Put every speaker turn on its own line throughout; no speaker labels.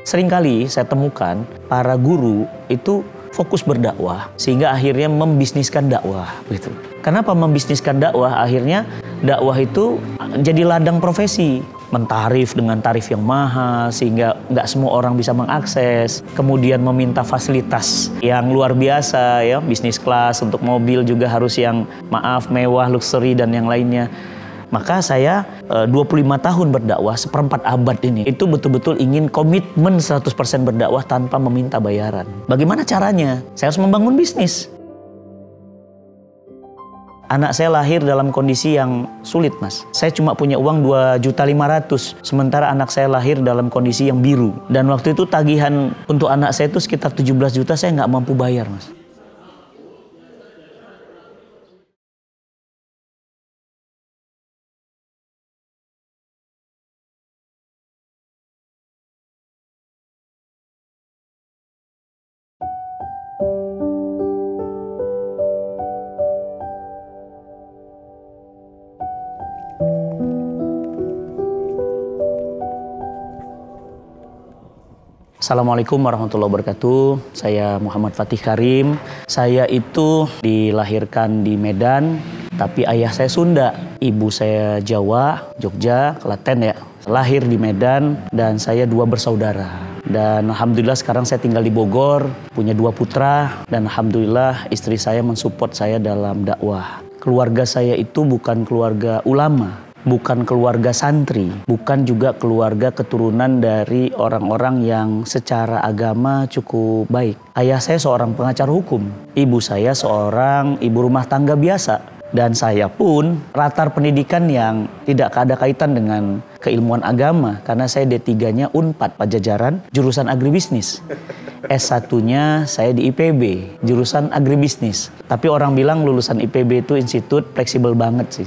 Seringkali saya temukan para guru itu fokus berdakwah sehingga akhirnya membisniskan dakwah gitu. Kenapa membisniskan dakwah? Akhirnya dakwah itu jadi ladang profesi, mentarif dengan tarif yang mahal sehingga nggak semua orang bisa mengakses. Kemudian meminta fasilitas yang luar biasa ya, bisnis kelas untuk mobil juga harus yang mewah, luxury dan yang lainnya. Maka saya 25 tahun berdakwah, seperempat abad ini, itu betul-betul ingin komitmen 100% berdakwah tanpa meminta bayaran. Bagaimana caranya? Saya harus membangun bisnis. Anak saya lahir dalam kondisi yang sulit, Mas. Saya cuma punya uang 2.500.000, sementara anak saya lahir dalam kondisi yang biru. Dan waktu itu tagihan untuk anak saya itu sekitar 17 juta, saya nggak mampu bayar, Mas. Assalamualaikum warahmatullahi wabarakatuh. Saya Muhammad Fatih Karim. Saya itu dilahirkan di Medan, tapi ayah saya Sunda. Ibu saya Jawa, Jogja, Klaten ya. Lahir di Medan dan saya 2 bersaudara. Dan alhamdulillah sekarang saya tinggal di Bogor, punya 2 putra. Dan alhamdulillah istri saya mensupport saya dalam dakwah. Keluarga saya itu bukan keluarga ulama, bukan keluarga santri, bukan juga keluarga keturunan dari orang-orang yang secara agama cukup baik. Ayah saya seorang pengacara hukum, ibu saya seorang ibu rumah tangga biasa. Dan saya pun latar pendidikan yang tidak ada kaitan dengan keilmuan agama, karena saya D3-nya Unpad Pajajaran, jurusan agribisnis. S1-nya saya di IPB, jurusan agribisnis. Tapi orang bilang lulusan IPB itu institut fleksibel banget sih.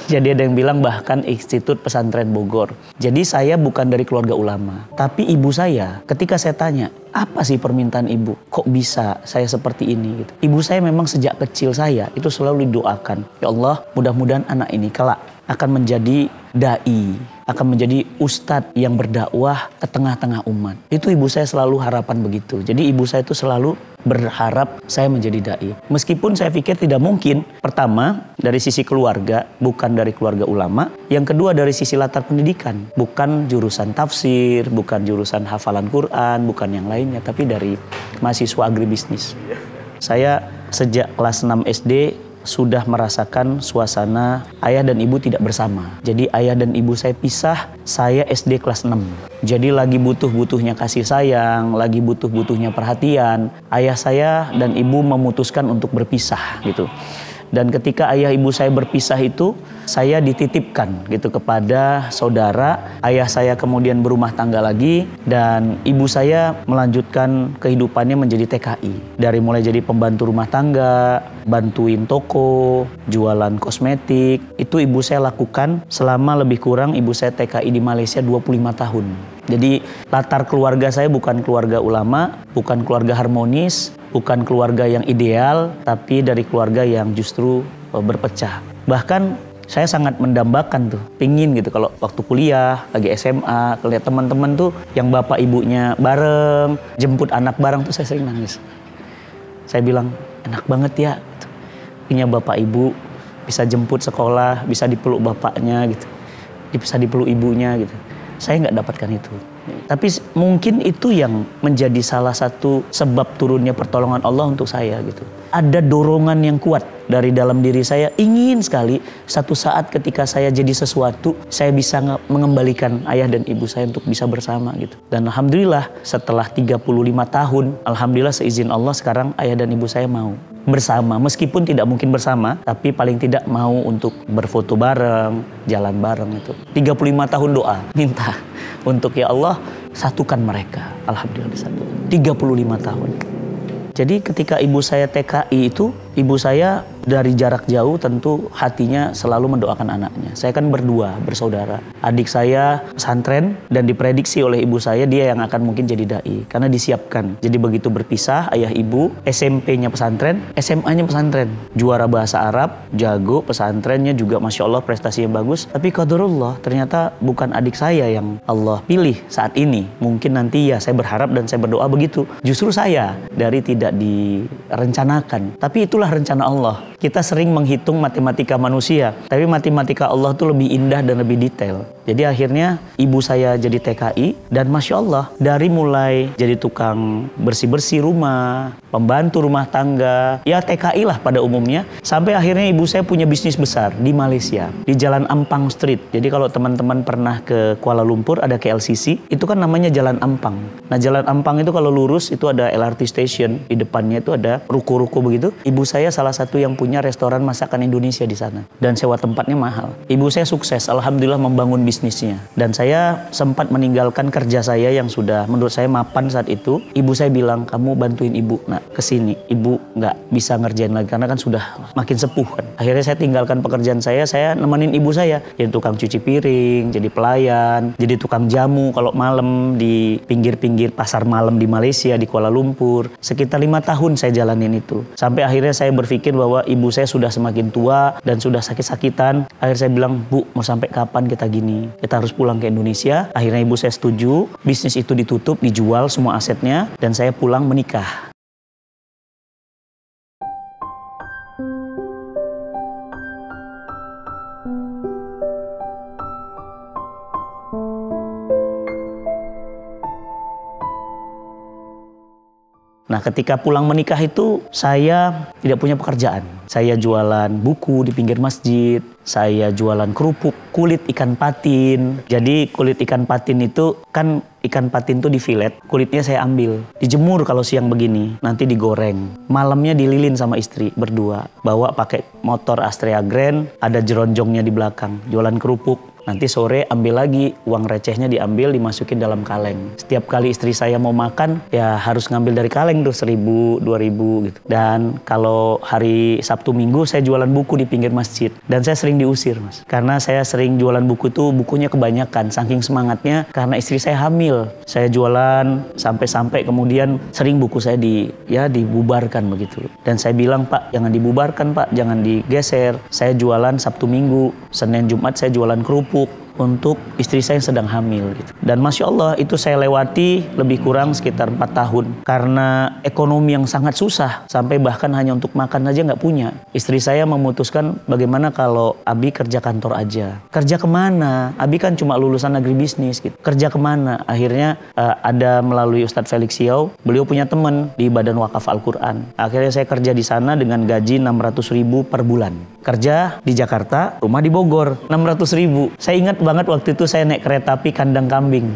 Jadi ada yang bilang bahkan Institut Pesantren Bogor. Jadi saya bukan dari keluarga ulama. Tapi ibu saya, ketika saya tanya, apa sih permintaan ibu? Kok bisa saya seperti ini? Gitu. Ibu saya memang sejak kecil saya itu selalu didoakan. Ya Allah, mudah-mudahan anak ini kelak akan menjadi da'i, akan menjadi ustadz yang berdakwah ke tengah-tengah umat. Itu ibu saya selalu harapan begitu. Jadi ibu saya itu selalu berharap saya menjadi da'i. Meskipun saya pikir tidak mungkin. Pertama, dari sisi keluarga, bukan dari keluarga ulama. Yang kedua, dari sisi latar pendidikan. Bukan jurusan tafsir, bukan jurusan hafalan Quran, bukan yang lainnya. Tapi dari mahasiswa agribisnis. Saya sejak kelas 6 SD sudah merasakan suasana ayah dan ibu tidak bersama. Jadi ayah dan ibu saya pisah, saya SD kelas 6. Jadi lagi butuh-butuhnya kasih sayang, lagi butuh-butuhnya perhatian, ayah saya dan ibu memutuskan untuk berpisah gitu. Dan ketika ayah ibu saya berpisah itu, saya dititipkan gitu kepada saudara. Ayah saya kemudian berumah tangga lagi dan ibu saya melanjutkan kehidupannya menjadi TKI. Dari mulai jadi pembantu rumah tangga, bantuin toko, jualan kosmetik. Itu ibu saya lakukan selama lebih kurang ibu saya TKI di Malaysia 25 tahun. Jadi latar keluarga saya bukan keluarga ulama, bukan keluarga harmonis, bukan keluarga yang ideal, tapi dari keluarga yang justru berpecah. Bahkan saya sangat mendambakan tuh, pingin gitu kalau waktu kuliah, lagi SMA, lihat teman-teman tuh yang bapak ibunya bareng, jemput anak bareng tuh saya sering nangis. Saya bilang, enak banget ya, gitu. Punya bapak ibu, bisa jemput sekolah, bisa dipeluk bapaknya gitu, bisa dipeluk ibunya gitu. Saya nggak dapatkan itu. Tapi mungkin itu yang menjadi salah satu sebab turunnya pertolongan Allah untuk saya gitu. Ada dorongan yang kuat dari dalam diri saya, ingin sekali satu saat ketika saya jadi sesuatu, saya bisa mengembalikan ayah dan ibu saya untuk bisa bersama gitu. Dan alhamdulillah setelah 35 tahun, alhamdulillah seizin Allah sekarang ayah dan ibu saya mau bersama. Meskipun tidak mungkin bersama, tapi paling tidak mau untuk berfoto bareng, jalan bareng itu. 35 tahun doa, minta untuk ya Allah satukan mereka. Alhamdulillah disatukan. 35 tahun. Jadi ketika ibu saya TKI itu, Ibu saya dari jarak jauh tentu hatinya selalu mendoakan anaknya. Saya kan berdua, bersaudara. Adik saya pesantren dan diprediksi oleh ibu saya dia yang akan mungkin jadi dai. Karena disiapkan. Jadi begitu berpisah, ayah ibu, SMP-nya pesantren, SMA-nya pesantren. Juara bahasa Arab, jago, pesantrennya juga Masya Allah prestasinya bagus. Tapi qadarullah ternyata bukan adik saya yang Allah pilih saat ini. Mungkin nanti ya saya berharap dan saya berdoa begitu. Justru saya dari tidak direncanakan. Tapi itulah rencana Allah. Kita sering menghitung matematika manusia, tapi matematika Allah itu lebih indah dan lebih detail. Jadi akhirnya ibu saya jadi TKI dan Masya Allah dari mulai jadi tukang bersih-bersih rumah, pembantu rumah tangga, ya TKI lah pada umumnya, sampai akhirnya ibu saya punya bisnis besar di Malaysia, di Jalan Ampang Street. Jadi kalau teman-teman pernah ke Kuala Lumpur ada KLCC, itu kan namanya Jalan Ampang. Nah Jalan Ampang itu kalau lurus itu ada LRT station, di depannya itu ada ruko-ruko begitu. Ibu saya salah satu yang punya restoran masakan Indonesia di sana dan sewa tempatnya mahal. Ibu saya sukses, alhamdulillah membangun bisnisnya. Dan saya sempat meninggalkan kerja saya yang sudah menurut saya mapan saat itu. Ibu saya bilang, kamu bantuin ibu nak kesini. Ibu nggak bisa ngerjain lagi karena kan sudah makin sepuh kan. Akhirnya saya tinggalkan pekerjaan saya nemenin ibu saya. Jadi tukang cuci piring, jadi pelayan, jadi tukang jamu kalau malam di pinggir-pinggir pasar malam di Malaysia, di Kuala Lumpur. Sekitar 5 tahun saya jalanin itu. Sampai akhirnya saya berpikir bahwa ibu saya sudah semakin tua dan sudah sakit-sakitan. Akhirnya saya bilang, Bu, mau sampai kapan kita gini? Kita harus pulang ke Indonesia. Akhirnya ibu saya setuju, bisnis itu ditutup, dijual semua asetnya, dan saya pulang menikah. Nah, ketika pulang menikah itu saya tidak punya pekerjaan. Saya jualan buku di pinggir masjid, saya jualan kerupuk, kulit ikan patin. Jadi kulit ikan patin itu kan ikan patin itu difilet, kulitnya saya ambil, dijemur kalau siang begini, nanti digoreng. Malamnya dililin sama istri berdua, bawa pakai motor Astrea Grand, ada jeronjongnya di belakang, jualan kerupuk. Nanti sore ambil lagi, uang recehnya diambil, dimasukin dalam kaleng. Setiap kali istri saya mau makan, ya harus ngambil dari kaleng tuh 1.000, 2.000 gitu. Dan kalau hari Sabtu Minggu saya jualan buku di pinggir masjid. Dan saya sering diusir, Mas. Karena saya sering jualan buku tuh, bukunya kebanyakan. Saking semangatnya, karena istri saya hamil. Saya jualan sampai-sampai kemudian sering buku saya dibubarkan begitu. Dan saya bilang, Pak, jangan dibubarkan, Pak. Jangan digeser. Saya jualan Sabtu Minggu. Senin Jumat saya jualan kerupuk untuk istri saya yang sedang hamil gitu. Dan Masya Allah itu saya lewati lebih kurang sekitar 4 tahun karena ekonomi yang sangat susah sampai bahkan hanya untuk makan aja nggak punya. Istri saya memutuskan bagaimana kalau Abi kerja kantor aja. Kerja kemana? Abi kan cuma lulusan agribisnis gitu. Kerja kemana? Akhirnya ada melalui Ustadz Felix Siau, beliau punya teman di Badan Wakaf Al-Quran. Akhirnya saya kerja di sana dengan gaji 600.000 per bulan. Kerja di Jakarta, rumah di Bogor, 600.000. Saya ingat banget waktu itu saya naik kereta api kandang kambing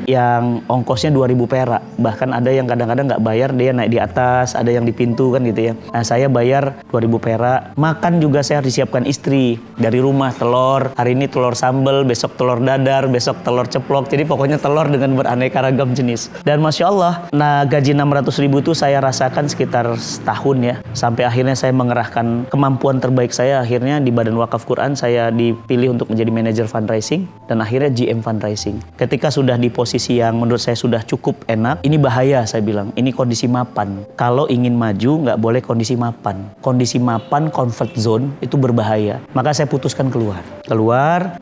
yang ongkosnya 2.000 perak. Bahkan ada yang kadang-kadang nggak bayar, dia naik di atas, ada yang di pintu kan gitu ya. Nah saya bayar 2.000 perak. Makan juga saya harus disiapkan istri. Dari rumah telur, hari ini telur sambal, besok telur dadar, besok telur ceplok. Jadi pokoknya telur dengan beraneka ragam jenis. Dan Masya Allah, nah gaji 600.000 itu saya rasakan sekitar setahun ya. Sampai akhirnya saya mengerahkan kemampuan terbaik saya. Akhirnya di Badan Wakaf Quran saya dipilih untuk menjadi manajer fundraising dan akhirnya GM fundraising. Ketika sudah di posisi yang menurut saya sudah cukup enak, ini bahaya saya bilang, ini kondisi mapan. Kalau ingin maju nggak boleh kondisi mapan. Kondisi mapan, comfort zone itu berbahaya. Maka saya putuskan keluar.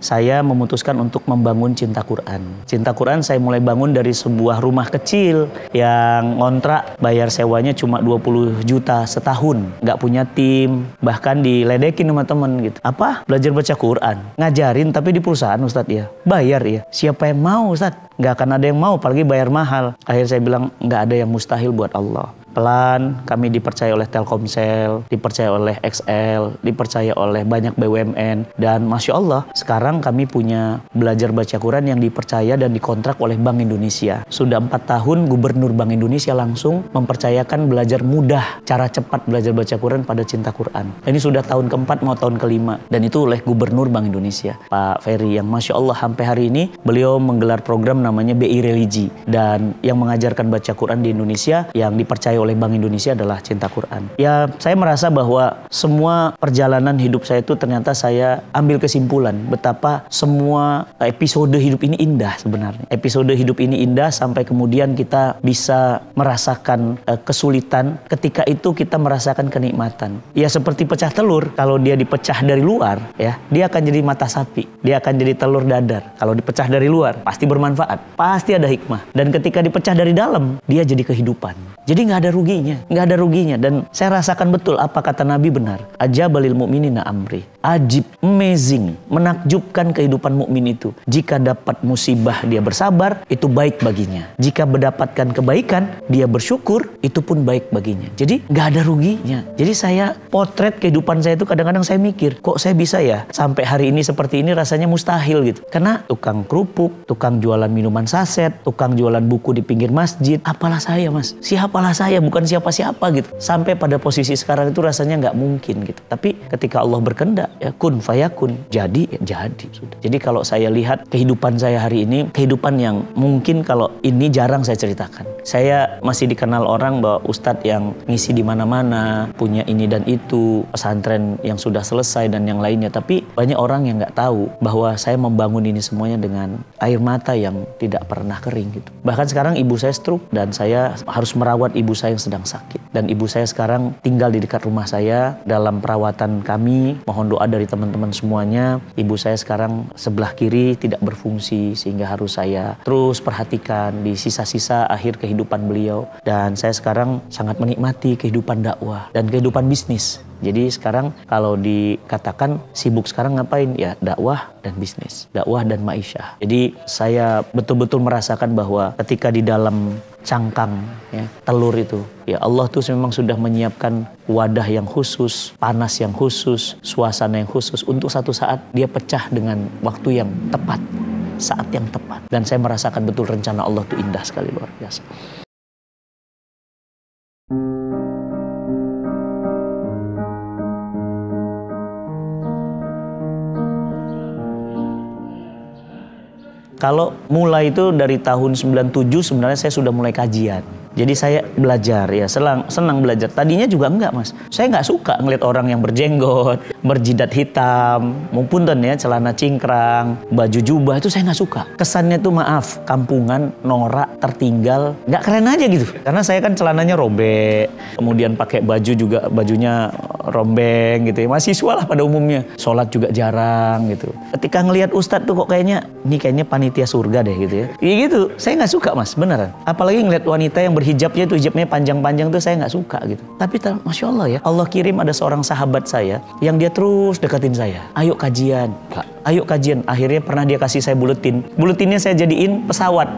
Saya memutuskan untuk membangun Cinta Quran. Cinta Quran saya mulai bangun dari sebuah rumah kecil yang ngontrak, bayar sewanya cuma 20 juta setahun. Nggak punya tim, bahkan diledekin sama temen gitu. Apa? Belajar baca Quran. Ngajarin tapi di perusahaan Ustadz ya. Bayar ya. Siapa yang mau Ustadz? Nggak akan ada yang mau, apalagi bayar mahal. Akhirnya saya bilang, nggak ada yang mustahil buat Allah. Pelan, kami dipercaya oleh Telkomsel, dipercaya oleh XL, dipercaya oleh banyak BUMN. Dan Masya Allah, sekarang kami punya belajar baca Quran yang dipercaya dan dikontrak oleh Bank Indonesia. Sudah 4 tahun Gubernur Bank Indonesia langsung mempercayakan belajar mudah, cara cepat belajar baca Quran pada Cinta Quran. Ini sudah tahun keempat mau tahun kelima. Dan itu oleh Gubernur Bank Indonesia, Pak Ferry, yang Masya Allah sampai hari ini beliau menggelar program namanya BI Religi. Dan yang mengajarkan baca Quran di Indonesia yang dipercaya oleh Bank Indonesia adalah cinta Quran. Ya, saya merasa bahwa semua perjalanan hidup saya itu ternyata saya ambil kesimpulan betapa semua episode hidup ini indah sebenarnya. Episode hidup ini indah sampai kemudian kita bisa merasakan kesulitan, ketika itu kita merasakan kenikmatan. Ya seperti pecah telur, kalau dia dipecah dari luar ya, dia akan jadi mata sapi, dia akan jadi telur dadar. Kalau dipecah dari luar pasti bermanfaat, pasti ada hikmah. Dan ketika dipecah dari dalam, dia jadi kehidupan. Jadi nggak ada ruginya. Dan saya rasakan betul apa kata Nabi benar. Ajabalil mu'minina amri. Ajib, amazing, menakjubkan kehidupan mukmin itu. Jika dapat musibah dia bersabar, itu baik baginya. Jika mendapatkan kebaikan, dia bersyukur, itu pun baik baginya. Jadi nggak ada ruginya. Jadi saya potret kehidupan saya itu kadang-kadang saya mikir, kok saya bisa ya sampai hari ini seperti ini, rasanya mustahil gitu. Karena tukang kerupuk, tukang jualan minuman saset, tukang jualan buku di pinggir masjid, apalah saya mas, siapalah saya, bukan siapa-siapa gitu. Sampai pada posisi sekarang itu rasanya nggak mungkin gitu. Tapi ketika Allah berkehendak, ya kun fayakun, jadi ya jadi sudah. Jadi kalau saya lihat kehidupan saya hari ini, kehidupan yang mungkin kalau ini jarang saya ceritakan. Saya masih dikenal orang bahwa ustadz yang ngisi di mana-mana, punya ini dan itu, pesantren yang sudah selesai dan yang lainnya. Tapi banyak orang yang nggak tahu bahwa saya membangun ini semuanya dengan air mata yang tidak pernah kering gitu. Bahkan sekarang ibu saya stroke dan saya harus merawat ibu saya yang sedang sakit. Dan ibu saya sekarang tinggal di dekat rumah saya dalam perawatan kami. Mohon doa dari teman-teman semuanya. Ibu saya sekarang sebelah kiri tidak berfungsi sehingga harus saya terus perhatikan di sisa-sisa akhir kehidupan beliau. Dan saya sekarang sangat menikmati kehidupan dakwah dan kehidupan bisnis. Jadi sekarang kalau dikatakan sibuk sekarang ngapain? Ya dakwah dan bisnis, dakwah dan ma'isyah. Jadi saya betul-betul merasakan bahwa ketika di dalam cangkang ya, telur itu, ya Allah tuh memang sudah menyiapkan wadah yang khusus, panas yang khusus, suasana yang khusus untuk satu saat dia pecah dengan waktu yang tepat, saat yang tepat. Dan saya merasakan betul rencana Allah tuh indah sekali, luar biasa. Kalau mulai itu dari tahun 97 sebenarnya saya sudah mulai kajian. Jadi saya belajar ya, senang belajar. Tadinya juga enggak mas. Saya nggak suka ngeliat orang yang berjenggot, berjidat hitam, maupun ya celana cingkrang, baju jubah, itu saya nggak suka. Kesannya tuh maaf, kampungan, norak, tertinggal, nggak keren aja gitu. Karena saya kan celananya robek, kemudian pakai baju juga bajunya rombeng gitu ya. Mahasiswa lah pada umumnya. Sholat juga jarang gitu. Ketika ngelihat ustadz tuh kok kayaknya panitia surga deh gitu ya. Iya gitu, saya nggak suka mas, beneran. Apalagi ngelihat wanita yang berhijabnya itu hijabnya panjang-panjang tuh saya nggak suka gitu. Tapi masya Allah ya, Allah kirim ada seorang sahabat saya yang dia terus deketin saya. Ayo kajian, Kak. Ayo kajian. Akhirnya pernah dia kasih saya buletin. Buletinnya saya jadiin pesawat.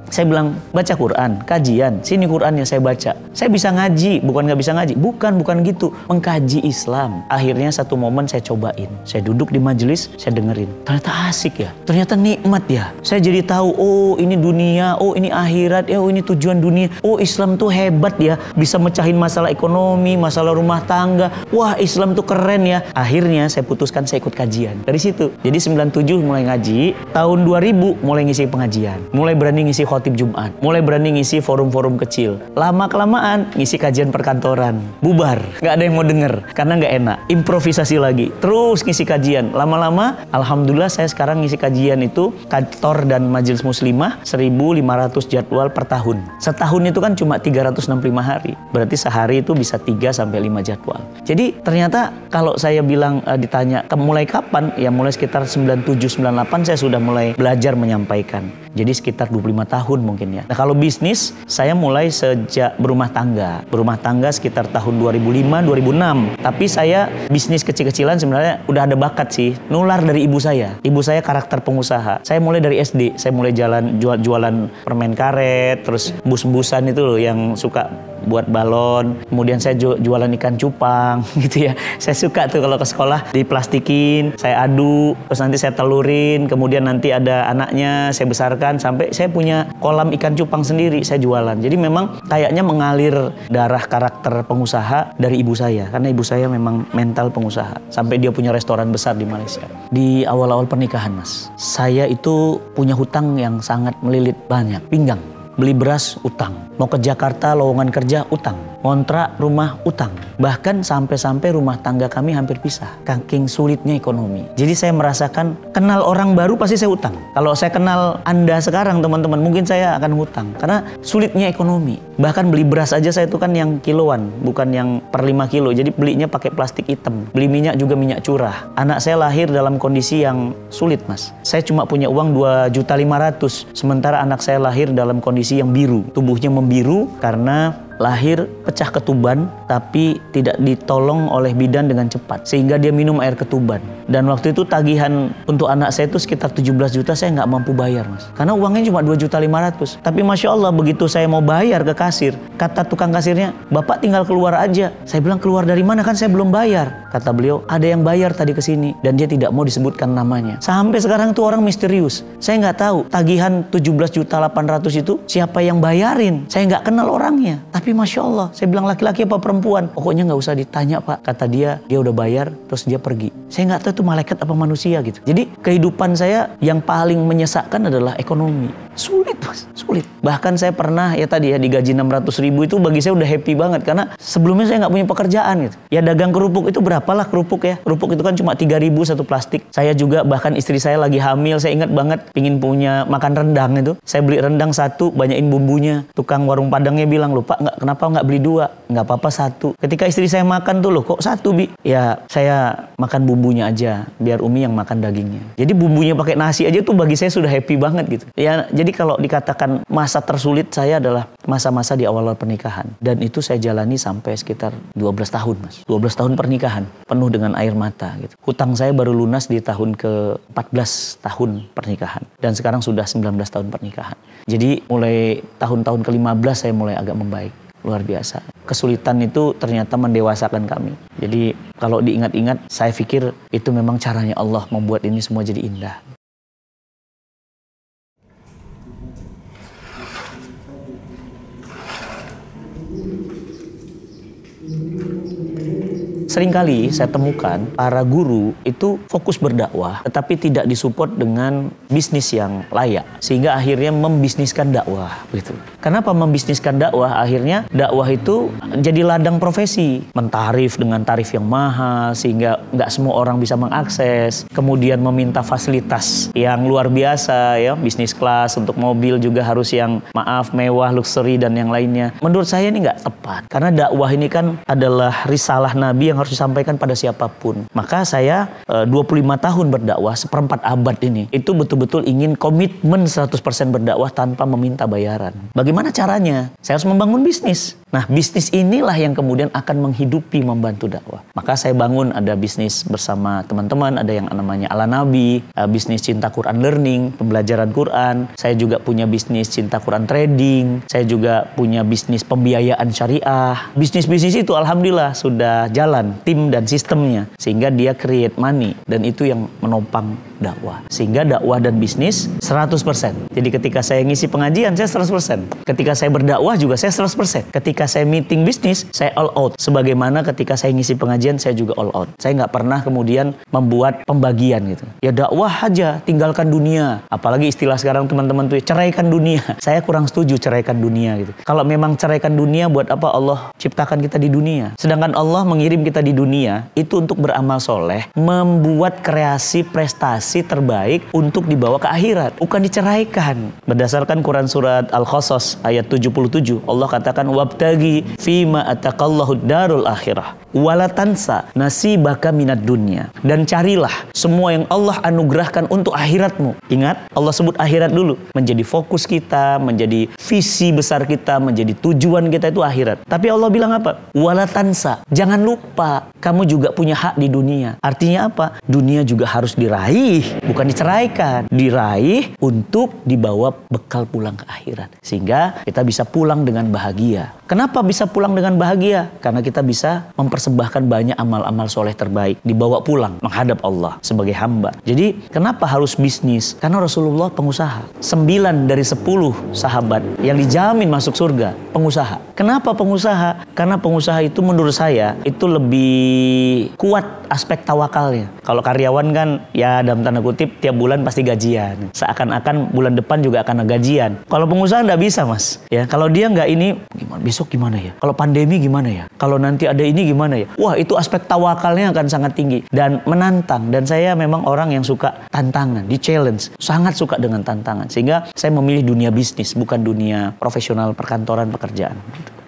Saya bilang, baca Quran, kajian, sini Qurannya saya baca. Saya bisa ngaji, bukan nggak bisa ngaji. Bukan gitu. Mengkaji Islam. Akhirnya satu momen saya cobain. Saya duduk di majelis, saya dengerin. Ternyata asik ya, ternyata nikmat ya. Saya jadi tahu, oh ini dunia, oh ini akhirat, oh ini tujuan dunia. Oh Islam tuh hebat ya, bisa mecahin masalah ekonomi, masalah rumah tangga. Wah Islam tuh keren ya. Akhirnya saya putuskan saya ikut kajian. Dari situ, jadi 97 mulai ngaji, tahun 2000 mulai ngisi pengajian. Mulai berani ngisi khotib Jumat, mulai berani ngisi forum-forum kecil. Lama-kelamaan ngisi kajian perkantoran, bubar, nggak ada yang mau denger karena nggak enak. Improvisasi lagi, terus ngisi kajian. Lama-lama, alhamdulillah saya sekarang ngisi kajian itu kantor dan majelis muslimah 1.500 jadwal per tahun. Setahun itu kan cuma 365 hari, berarti sehari itu bisa 3 sampai 5 jadwal. Jadi ternyata kalau saya bilang ditanya mulai kapan, ya mulai sekitar 97-98 saya sudah mulai belajar menyampaikan. Jadi sekitar 25 tahun mungkin ya. Nah kalau bisnis, saya mulai sejak berumah tangga. Berumah tangga sekitar tahun 2005-2006. Tapi saya bisnis kecil-kecilan sebenarnya udah ada bakat sih. Nular dari ibu saya. Ibu saya karakter pengusaha. Saya mulai dari SD. Saya mulai jualan permen karet. Terus bus-busan itu loh yang suka buat balon. Kemudian saya jualan ikan cupang gitu ya. Saya suka tuh kalau ke sekolah diplastikin, saya aduk, terus nanti saya telurin. Kemudian nanti ada anaknya, saya besarkan sampai saya punya kolam ikan cupang sendiri, saya jualan. Jadi memang kayaknya mengalir darah karakter pengusaha dari ibu saya, karena ibu saya memang mental pengusaha. Sampai dia punya restoran besar di Malaysia. Di awal-awal pernikahan mas, saya itu punya hutang yang sangat melilit banyak, pinggang. beli beras utang, mau ke Jakarta lowongan kerja utang, ngontrak rumah utang, bahkan sampai-sampai rumah tangga kami hampir pisah, saking sulitnya ekonomi. Jadi saya merasakan kenal orang baru pasti saya utang. Kalau saya kenal Anda sekarang teman-teman, mungkin saya akan hutang karena sulitnya ekonomi. Bahkan beli beras aja saya itu kan yang kiloan, bukan yang per 5 kilo. Jadi belinya pakai plastik hitam. Beli minyak juga minyak curah. Anak saya lahir dalam kondisi yang sulit, Mas. Saya cuma punya uang 2.500.000, sementara anak saya lahir dalam kondisi yang biru. Tubuhnya membiru karena lahir pecah ketuban tapi tidak ditolong oleh bidan dengan cepat sehingga dia minum air ketuban. Dan waktu itu tagihan untuk anak saya itu sekitar 17 juta, saya nggak mampu bayar, Mas, karena uangnya cuma 2.500.000. Tapi Masya Allah, begitu saya mau bayar ke kasir, kata tukang kasirnya, "Bapak tinggal keluar aja." Saya bilang, "Keluar dari mana, kan saya belum bayar." Kata beliau, "Ada yang bayar tadi ke sini," dan dia tidak mau disebutkan namanya. Sampai sekarang tuh orang misterius. Saya nggak tahu tagihan 17.800.000 itu siapa yang bayarin. Saya nggak kenal orangnya. Tapi Masya Allah, saya bilang, "Laki-laki apa perempuan?" "Pokoknya nggak usah ditanya, Pak." Kata dia udah bayar, terus dia pergi. Saya nggak tahu itu malaikat apa manusia gitu. Jadi kehidupan saya yang paling menyesakkan adalah ekonomi. Sulit, Mas, sulit. Bahkan saya pernah digaji 600.000 itu bagi saya udah happy banget karena sebelumnya saya nggak punya pekerjaan gitu. Ya dagang kerupuk itu berapalah kerupuk ya. Kerupuk itu kan cuma 3.000 satu plastik. Saya juga bahkan istri saya lagi hamil, saya ingat banget pingin punya makan rendang itu. Saya beli rendang satu, banyakin bumbunya. Tukang warung Padangnya bilang, "Loh Pak, kenapa nggak beli 2? Nggak apa-apa satu." Ketika istri saya makan tuh, "Loh kok 1, Bi?" "Ya saya makan bumbunya aja, biar Umi yang makan dagingnya." Jadi bumbunya pakai nasi aja tuh bagi saya sudah happy banget gitu. Ya jadi kalau dikatakan masa tersulit saya adalah masa-masa di awal pernikahan. Dan itu saya jalani sampai sekitar 12 tahun, Mas. 12 tahun pernikahan, penuh dengan air mata gitu. Hutang saya baru lunas di tahun ke-14 tahun pernikahan. Dan sekarang sudah 19 tahun pernikahan. Jadi mulai tahun-tahun ke-15 saya mulai agak membaik. Luar biasa. Kesulitan itu ternyata mendewasakan kami. Jadi kalau diingat-ingat, saya pikir itu memang caranya Allah membuat ini semua jadi indah. Seringkali saya temukan para guru itu fokus berdakwah tetapi tidak disupport dengan bisnis yang layak sehingga akhirnya membisniskan dakwah gitu. Kenapa membisniskan dakwah? Akhirnya dakwah itu jadi ladang profesi, mentarif dengan tarif yang mahal sehingga nggak semua orang bisa mengakses, kemudian meminta fasilitas yang luar biasa ya, bisnis kelas untuk mobil juga harus yang mewah, luxury dan yang lainnya. Menurut saya ini nggak tepat karena dakwah ini kan adalah risalah Nabi yang harus disampaikan pada siapapun. Maka saya 25 tahun berdakwah, seperempat abad ini, itu betul-betul ingin komitmen 100% berdakwah tanpa meminta bayaran. Bagaimana caranya? Saya harus membangun bisnis. Nah, bisnis inilah yang kemudian akan menghidupi, membantu dakwah. Maka saya bangun ada bisnis bersama teman-teman, ada yang namanya Ala Nabi, bisnis Cinta Quran Learning, pembelajaran Quran. Saya juga punya bisnis Cinta Quran Trading. Saya juga punya bisnis pembiayaan syariah. Bisnis-bisnis itu alhamdulillah sudah jalan, tim dan sistemnya. Sehingga dia create money. Dan itu yang menopang dakwah. Sehingga dakwah dan bisnis 100%. Jadi ketika saya ngisi pengajian, saya 100%. Ketika saya berdakwah juga saya 100%. Ketika saya meeting bisnis, saya all out. Sebagaimana ketika saya ngisi pengajian, saya juga all out. Saya nggak pernah kemudian membuat pembagian gitu. Ya dakwah aja, tinggalkan dunia. Apalagi istilah sekarang teman-teman tuh, ceraikan dunia. Saya kurang setuju ceraikan dunia gitu. Kalau memang ceraikan dunia, buat apa Allah ciptakan kita di dunia? Sedangkan Allah mengirim kita di dunia, itu untuk beramal soleh, membuat kreasi prestasi terbaik untuk dibawa ke akhirat. Bukan diceraikan. Berdasarkan Quran surat Al-Qasas ayat 77, Allah katakan, "Wabtagi fima ataqallahu darul akhirah wala tansa nasibaka minad dunya." Dan carilah semua yang Allah anugerahkan untuk akhiratmu. Ingat, Allah sebut akhirat dulu. Menjadi fokus kita, menjadi visi besar kita, menjadi tujuan kita itu akhirat. Tapi Allah bilang apa? Wala tansa. Jangan lupa, kamu juga punya hak di dunia. Artinya apa? Dunia juga harus diraih, bukan diceraikan. Diraih untuk dibawa bekal pulang ke akhirat. Sehingga kita bisa pulang dengan bahagia. Kenapa bisa pulang dengan bahagia? Karena kita bisa mempersembahkan banyak amal-amal soleh terbaik, dibawa pulang menghadap Allah sebagai hamba. Jadi kenapa harus bisnis? Karena Rasulullah pengusaha. 9 dari 10 sahabat yang dijamin masuk surga pengusaha. Kenapa pengusaha? Karena pengusaha itu menurut saya itu lebih kuat aspek tawakalnya. Kalau karyawan kan ya dalam tanda kutip tiap bulan pasti gajian. Seakan-akan bulan depan juga akan gajian. Kalau pengusaha nggak bisa mas. Ya kalau dia nggak ini, besok gimana ya? Kalau pandemi gimana ya? Kalau nanti ada ini gimana ya? Wah itu aspek tawakalnya akan sangat tinggi dan menantang. Dan saya memang orang yang suka tantangan, di challenge. Sangat suka dengan tantangan. Sehingga saya memilih dunia bisnis, bukan dunia profesional perkantoran pekerjaan.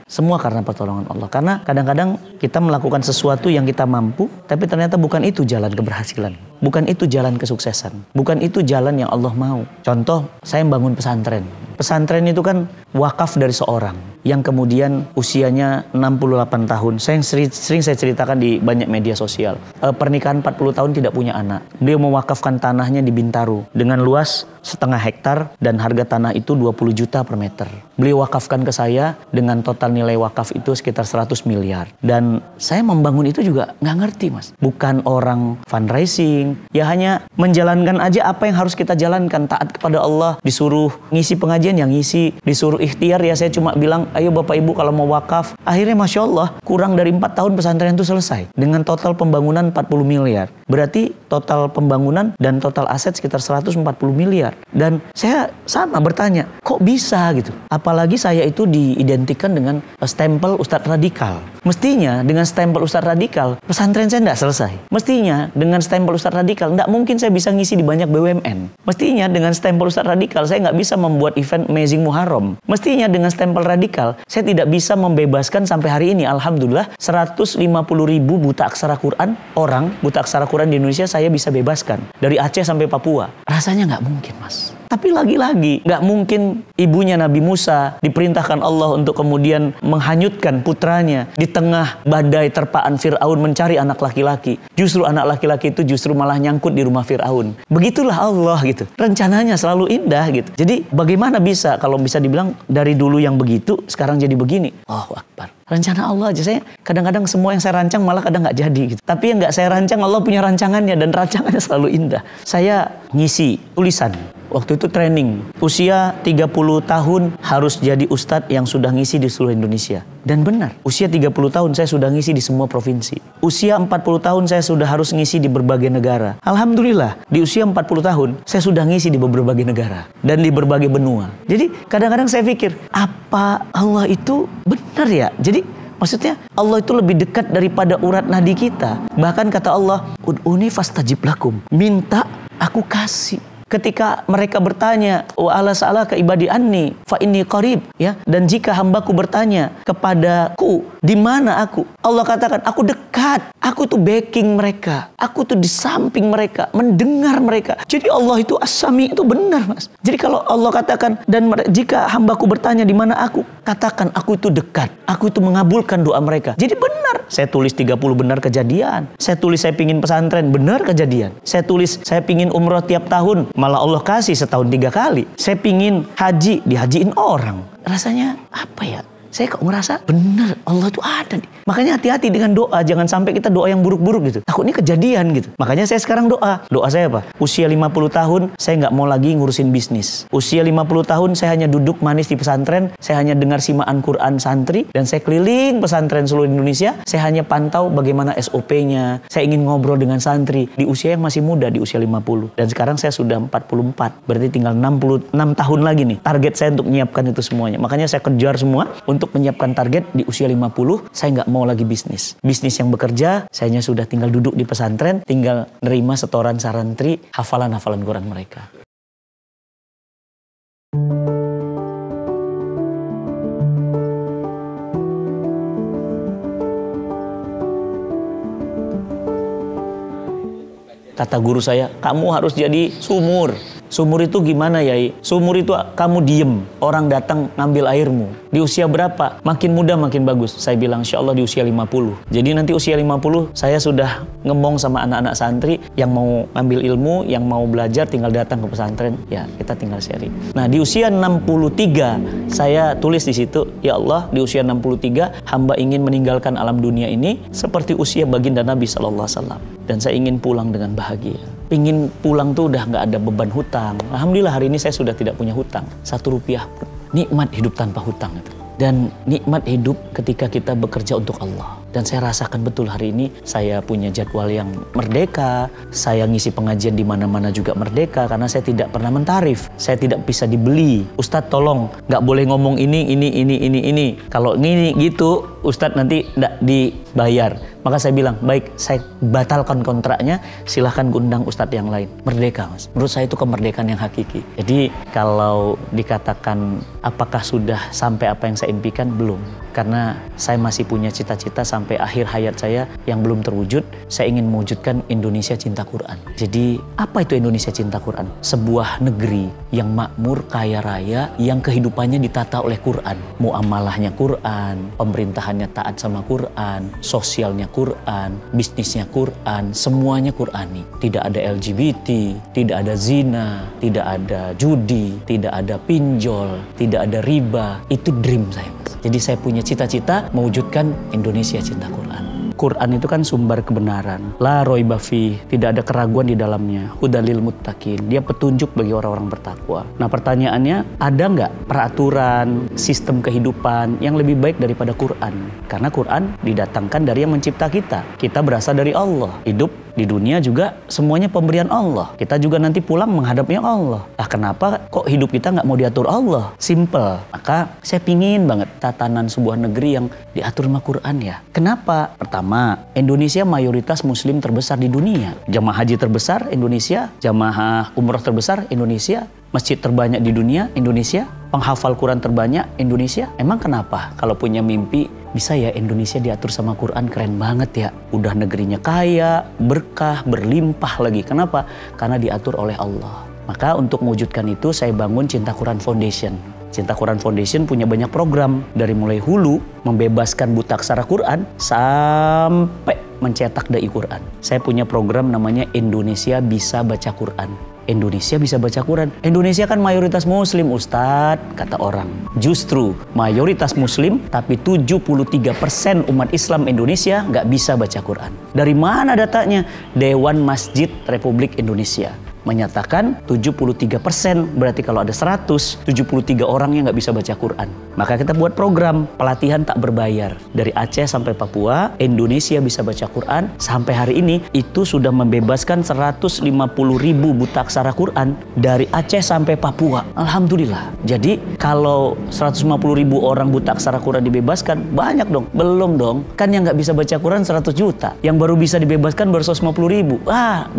Semua karena pertolongan Allah. Karena kadang-kadang kita melakukan sesuatu yang kita mampu, tapi ternyata bukan itu jalan keberhasilan. Bukan itu jalan kesuksesan. Bukan itu jalan yang Allah mau. Contoh, saya membangun pesantren. Pesantren itu kan wakaf dari seorang yang kemudian usianya 68 tahun. Sering saya ceritakan di banyak media sosial. Pernikahan 40 tahun tidak punya anak. Dia mewakafkan tanahnya di Bintaro dengan luas 0,5 hektar dan harga tanah itu 20 juta per meter. Beliau wakafkan ke saya dengan total nilai wakaf itu sekitar 100 miliar. Dan saya membangun itu juga nggak ngerti mas. Bukan orang fundraising. Ya hanya menjalankan aja apa yang harus kita jalankan. Taat kepada Allah. Disuruh ngisi pengajian yang ngisi. Disuruh ikhtiar ya saya cuma bilang ayo bapak ibu kalau mau wakaf. Akhirnya masya Allah kurang dari 4 tahun pesantren itu selesai. Dengan total pembangunan 40 miliar. Berarti total pembangunan dan total aset sekitar 140 miliar. Dan saya sama bertanya, kok bisa gitu? Apalagi saya itu diidentikan dengan stempel Ustadz Radikal. Mestinya dengan stempel Ustadz Radikal, pesantren saya tidak selesai. Mestinya dengan stempel Ustadz Radikal, tidak mungkin saya bisa ngisi di banyak BUMN. Mestinya dengan stempel Ustadz Radikal, saya nggak bisa membuat event Amazing Muharram. Mestinya dengan stempel Radikal, saya tidak bisa membebaskan sampai hari ini. Alhamdulillah, 150.000 buta aksara Quran, orang buta aksara Quran di Indonesia saya bisa bebaskan. Dari Aceh sampai Papua. Rasanya nggak mungkin mas. Tapi lagi-lagi nggak mungkin ibunya Nabi Musa diperintahkan Allah untuk kemudian menghanyutkan putranya di tengah badai terpaan Fir'aun mencari anak laki-laki. Justru anak laki-laki itu justru malah nyangkut di rumah Fir'aun. Begitulah Allah gitu. Rencananya selalu indah gitu. Jadi bagaimana bisa kalau bisa dibilang dari dulu yang begitu sekarang jadi begini? Allahu Akbar. Rencana Allah aja. Saya kadang-kadang semua yang saya rancang malah kadang nggak jadi gitu. Tapi yang nggak saya rancang Allah punya rancangannya dan rancangannya selalu indah. Saya ngisi tulisan. Waktu itu training. Usia 30 tahun harus jadi ustadz yang sudah ngisi di seluruh Indonesia. Dan benar. Usia 30 tahun saya sudah ngisi di semua provinsi. Usia 40 tahun saya sudah harus ngisi di berbagai negara. Alhamdulillah. Di usia 40 tahun saya sudah ngisi di berbagai negara. Dan di berbagai benua. Jadi kadang-kadang saya pikir. Apa Allah itu benar ya? Jadi maksudnya Allah itu lebih dekat daripada urat nadi kita. Bahkan kata Allah. Ud'uni fastajib lakum. Minta aku kasih. Ketika mereka bertanya, wa ala sa'alaka ibadi anni fa inni qarib, ya, dan jika hambaku bertanya kepadaku, di mana aku? Allah katakan, aku dekat. Aku tuh backing mereka. Aku tuh di samping mereka, mendengar mereka. Jadi Allah itu as-sami itu benar, Mas. Jadi kalau Allah katakan dan jika hambaku bertanya di mana aku, katakan aku itu dekat. Aku itu mengabulkan doa mereka. Jadi benar. Saya tulis 30 benar kejadian. Saya tulis saya pingin pesantren, benar kejadian. Saya tulis saya pingin umroh tiap tahun, malah Allah kasih setahun 3 kali. Saya pingin haji, dihajiin orang. Rasanya apa ya? Saya kok ngerasa benar Allah itu ada nih. Makanya hati-hati dengan doa. Jangan sampai kita doa yang buruk-buruk gitu. Takutnya kejadian gitu. Makanya saya sekarang doa. Doa saya apa? Usia 50 tahun saya nggak mau lagi ngurusin bisnis. Usia 50 tahun saya hanya duduk manis di pesantren. Saya hanya dengar simaan Quran santri. Dan saya keliling pesantren seluruh Indonesia. Saya hanya pantau bagaimana SOP-nya. Saya ingin ngobrol dengan santri. Di usia yang masih muda, di usia 50. Dan sekarang saya sudah 44. Berarti tinggal 66 tahun lagi nih. Target saya untuk menyiapkan itu semuanya. Makanya saya kejar semua untuk menyiapkan target di usia 50, saya nggak mau lagi bisnis. Bisnis yang bekerja, saya hanya sudah tinggal duduk di pesantren, tinggal nerima setoran santri, hafalan-hafalan Quran mereka. Kata guru saya, kamu harus jadi sumur. Sumur itu gimana Yai? Sumur itu kamu diem, orang datang ngambil airmu. Di usia berapa? Makin muda makin bagus. Saya bilang insya Allah di usia 50. Jadi nanti usia 50 saya sudah ngomong sama anak-anak santri yang mau ngambil ilmu, yang mau belajar tinggal datang ke pesantren. Ya kita tinggal sharing. Nah di usia 63 saya tulis di situ, ya Allah di usia 63 hamba ingin meninggalkan alam dunia ini seperti usia baginda Nabi SAW. Dan saya ingin pulang dengan bahagia. Ingin pulang tuh udah nggak ada beban hutang. Alhamdulillah hari ini saya sudah tidak punya hutang. 1 rupiah pun. Nikmat hidup tanpa hutang itu. Dan nikmat hidup ketika kita bekerja untuk Allah. Dan saya rasakan betul hari ini saya punya jadwal yang merdeka. Saya ngisi pengajian di mana-mana juga merdeka karena saya tidak pernah mentarif. Saya tidak bisa dibeli. Ustadz tolong, nggak boleh ngomong ini. Kalau ini gitu, Ustadz nanti nggak dibayar. Maka saya bilang, baik, saya batalkan kontraknya, silahkan undang Ustadz yang lain. Merdeka, Mas. Menurut saya itu kemerdekaan yang hakiki. Jadi kalau dikatakan apakah sudah sampai apa yang saya impikan, belum. Karena saya masih punya cita-cita sampai akhir hayat saya yang belum terwujud. Saya ingin mewujudkan Indonesia cinta Quran. Jadi apa itu Indonesia cinta Quran? Sebuah negeri yang makmur, kaya raya, yang kehidupannya ditata oleh Quran. Muamalahnya Quran, pemerintahannya taat sama Quran, sosialnya Quran, bisnisnya Quran, semuanya Qurani. Tidak ada LGBT, tidak ada zina, tidak ada judi, tidak ada pinjol, tidak ada riba. Itu dream saya, Mas. Jadi saya punya cita-cita mewujudkan Indonesia cinta Quran. Quran itu kan sumber kebenaran. La roiba fi, tidak ada keraguan di dalamnya. Hudalil muttaqin, dia petunjuk bagi orang-orang bertakwa. Nah pertanyaannya, ada nggak peraturan, sistem kehidupan yang lebih baik daripada Quran? Karena Quran didatangkan dari yang mencipta kita. Kita berasal dari Allah. Hidup di dunia juga semuanya pemberian Allah. Kita juga nanti pulang menghadapnya Allah. Nah kenapa kok hidup kita nggak mau diatur Allah? Simple. Maka saya pingin banget tatanan sebuah negeri yang diatur sama Quran ya. Kenapa? Pertama, Indonesia mayoritas muslim terbesar di dunia. Jamaah haji terbesar Indonesia, jamaah umroh terbesar Indonesia, masjid terbanyak di dunia Indonesia, penghafal Quran terbanyak Indonesia. Emang kenapa kalau punya mimpi bisa ya Indonesia diatur sama Quran? Keren banget ya. Udah negerinya kaya, berkah, berlimpah lagi. Kenapa? Karena diatur oleh Allah. Maka untuk mewujudkan itu saya bangun Cinta Quran Foundation. Cinta Quran Foundation punya banyak program. Dari mulai hulu, membebaskan buta aksara Quran, sampai mencetak dai Quran. Saya punya program namanya Indonesia Bisa Baca Quran. Indonesia bisa baca Quran. Indonesia kan mayoritas muslim, Ustadz, kata orang. Justru mayoritas muslim, tapi 73% umat Islam Indonesia nggak bisa baca Quran. Dari mana datanya? Dewan Masjid Republik Indonesia menyatakan 73%, berarti kalau ada 173 orang yang nggak bisa baca Quran. Maka kita buat program pelatihan tak berbayar. Dari Aceh sampai Papua, Indonesia bisa baca Quran. Sampai hari ini itu sudah membebaskan 150.000 buta aksara Quran dari Aceh sampai Papua. Alhamdulillah. Jadi kalau 150.000 orang buta aksara Quran dibebaskan, banyak dong. Belum dong. Kan yang nggak bisa baca Quran 100 juta. Yang baru bisa dibebaskan baru 150.000.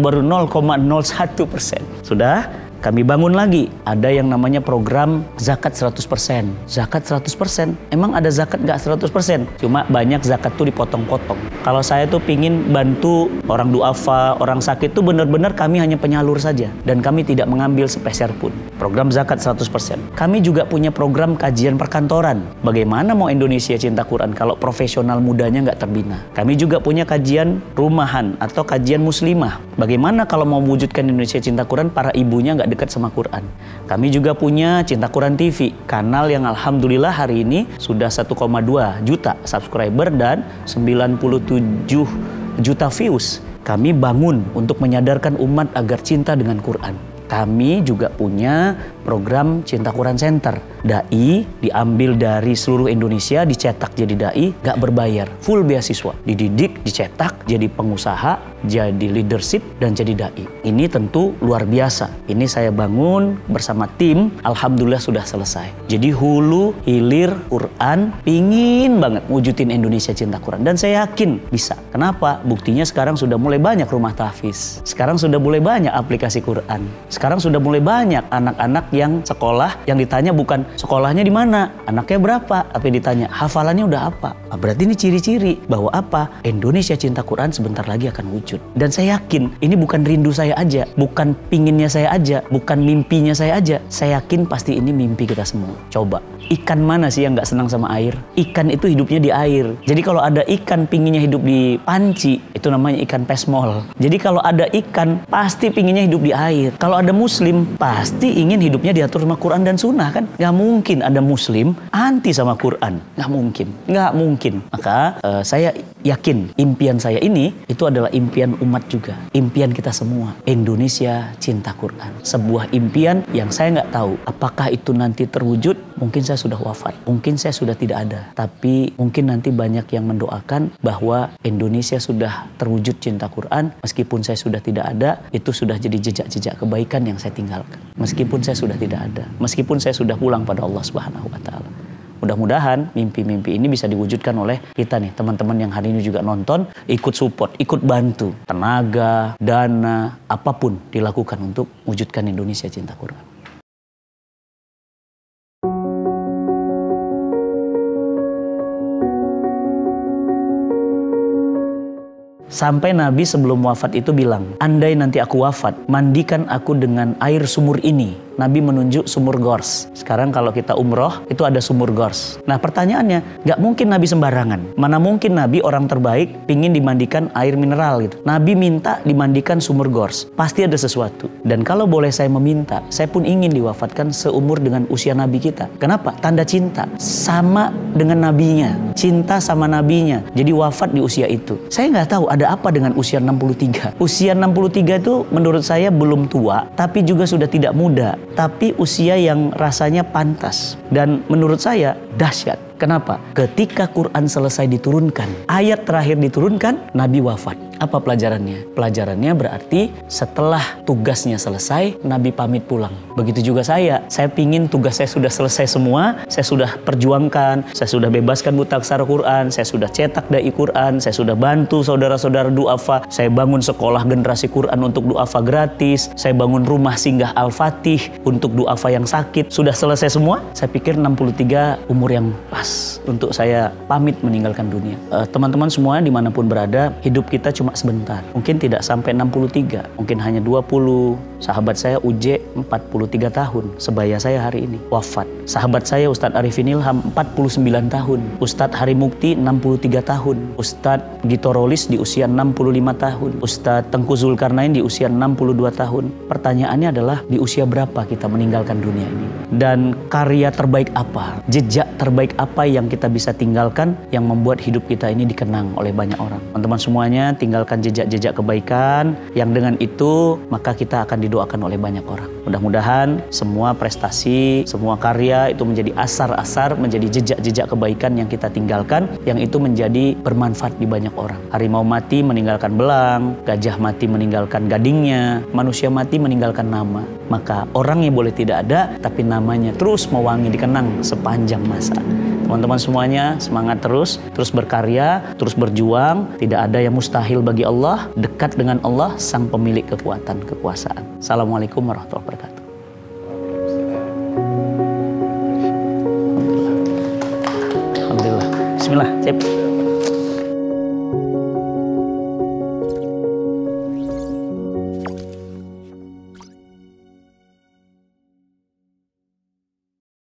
Baru 0,01%. Sudah kami bangun lagi. Ada yang namanya program zakat 100%. Zakat 100%. Emang ada zakat nggak 100%? Cuma banyak zakat tuh dipotong-potong. Kalau saya tuh pingin bantu orang duafa, orang sakit tuh benar-benar kami hanya penyalur saja. Dan kami tidak mengambil sepeser pun. Program zakat 100%. Kami juga punya program kajian perkantoran. Bagaimana mau Indonesia cinta Quran kalau profesional mudanya nggak terbina? Kami juga punya kajian rumahan atau kajian muslimah. Bagaimana kalau mau mewujudkan Indonesia cinta Quran, para ibunya nggak dekat sama Quran. Kami juga punya Cinta Quran TV, kanal yang alhamdulillah hari ini sudah 1,2 juta subscriber dan 97 juta views. Kami bangun untuk menyadarkan umat agar cinta dengan Quran. Kami juga punya program Cinta Quran Center. Dai diambil dari seluruh Indonesia, dicetak jadi dai, gak berbayar, full beasiswa. Dididik, dicetak, jadi pengusaha, jadi leadership, dan jadi dai. Ini tentu luar biasa. Ini saya bangun bersama tim, alhamdulillah sudah selesai. Jadi hulu, hilir, Quran, pingin banget wujudin Indonesia cinta Quran. Dan saya yakin bisa. Kenapa? Buktinya sekarang sudah mulai banyak rumah tahfiz. Sekarang sudah mulai banyak aplikasi Quran. Sekarang sudah mulai banyak anak-anak yang sekolah, yang ditanya bukan sekolahnya di mana, anaknya berapa, tapi ditanya hafalannya udah apa. Berarti ini ciri-ciri bahwa apa? Indonesia cinta Quran sebentar lagi akan wujud. Dan saya yakin ini bukan rindu saya aja, bukan pinginnya saya aja, bukan mimpinya saya aja. Saya yakin pasti ini mimpi kita semua. Coba, ikan mana sih yang nggak senang sama air? Ikan itu hidupnya di air. Jadi kalau ada ikan pinginnya hidup di panci, itu namanya ikan pesmol. Jadi kalau ada ikan pasti pinginnya hidup di air. Kalau ada muslim pasti ingin hidupnya diatur sama Quran dan Sunnah kan? Gak mungkin ada muslim anti sama Quran. Gak mungkin. Maka saya yakin impian saya ini itu adalah impian umat juga. Impian kita semua. Indonesia cinta Quran. Sebuah impian yang saya nggak tahu apakah itu nanti terwujud mungkin saya sudah wafat, mungkin saya sudah tidak ada. Tapi mungkin nanti banyak yang mendoakan bahwa Indonesia sudah terwujud cinta Quran. Meskipun saya sudah tidak ada, itu sudah jadi jejak-jejak kebaikan yang saya tinggalkan. Meskipun saya sudah tidak ada, meskipun saya sudah pulang pada Allah Subhanahu wa Ta'ala. Mudah-mudahan mimpi-mimpi ini bisa diwujudkan oleh kita nih, teman-teman yang hari ini juga nonton, ikut support, ikut bantu, tenaga, dana, apapun dilakukan untuk wujudkan Indonesia cinta Quran. Sampai Nabi sebelum wafat itu bilang, andai nanti aku wafat, mandikan aku dengan air sumur ini. Nabi menunjuk sumur Gors. Sekarang kalau kita umroh, itu ada sumur Gors. Nah pertanyaannya, gak mungkin Nabi sembarangan. Mana mungkin Nabi orang terbaik pingin dimandikan air mineral gitu. Nabi minta dimandikan sumur Gors. Pasti ada sesuatu. Dan kalau boleh saya meminta, saya pun ingin diwafatkan seumur dengan usia Nabi kita. Kenapa? Tanda cinta. Sama dengan Nabinya. Cinta sama Nabinya. Jadi wafat di usia itu. Saya nggak tahu ada apa dengan usia 63. Usia 63 itu menurut saya belum tua, tapi juga sudah tidak muda. Tapi usia yang rasanya pantas. Dan menurut saya dahsyat. Kenapa? Ketika Quran selesai diturunkan, ayat terakhir diturunkan, Nabi wafat. Apa pelajarannya? Pelajarannya berarti setelah tugasnya selesai, Nabi pamit pulang. Begitu juga saya pingin tugas saya sudah selesai semua, saya sudah perjuangkan, saya sudah bebaskan buta aksara Quran, saya sudah cetak dai Quran, saya sudah bantu saudara-saudara duafa, saya bangun sekolah generasi Quran untuk duafa gratis, saya bangun rumah singgah Al-Fatih untuk duafa yang sakit. Sudah selesai semua, saya pikir 63 umur yang pas untuk saya pamit meninggalkan dunia. Teman-teman semua dimanapun berada, hidup kita cuma sebentar. Mungkin tidak sampai 63, mungkin hanya 20. Sahabat saya UJ 43 tahun, sebaya saya hari ini wafat. Sahabat saya Ustadz Arifin Ilham 49 tahun, Ustadz Hari Mukti 63 tahun, Ustadz Gito Rolis di usia 65 tahun, Ustadz Tengku Zulkarnain di usia 62 tahun. Pertanyaannya adalah di usia berapa kita meninggalkan dunia ini? Dan karya terbaik apa? Jejak terbaik apa yang kita bisa tinggalkan yang membuat hidup kita ini dikenang oleh banyak orang? Teman-teman semuanya, tinggalkan jejak-jejak kebaikan yang dengan itu maka kita akan didoakan oleh banyak orang. Mudah-mudahan semua prestasi, semua karya itu menjadi asar-asar, menjadi jejak-jejak kebaikan yang kita tinggalkan, yang itu menjadi bermanfaat di banyak orang. Harimau mati meninggalkan belang, gajah mati meninggalkan gadingnya, manusia mati meninggalkan nama. Maka orangnya boleh tidak ada, tapi namanya terus mewangi dikenang sepanjang masa. Teman-teman semuanya semangat terus berkarya, terus berjuang. Tidak ada yang mustahil bagi Allah. Dekat dengan Allah, sang pemilik kekuatan, kekuasaan. Assalamualaikum warahmatullahi wabarakatuh. Alhamdulillah. Bismillah. Cep.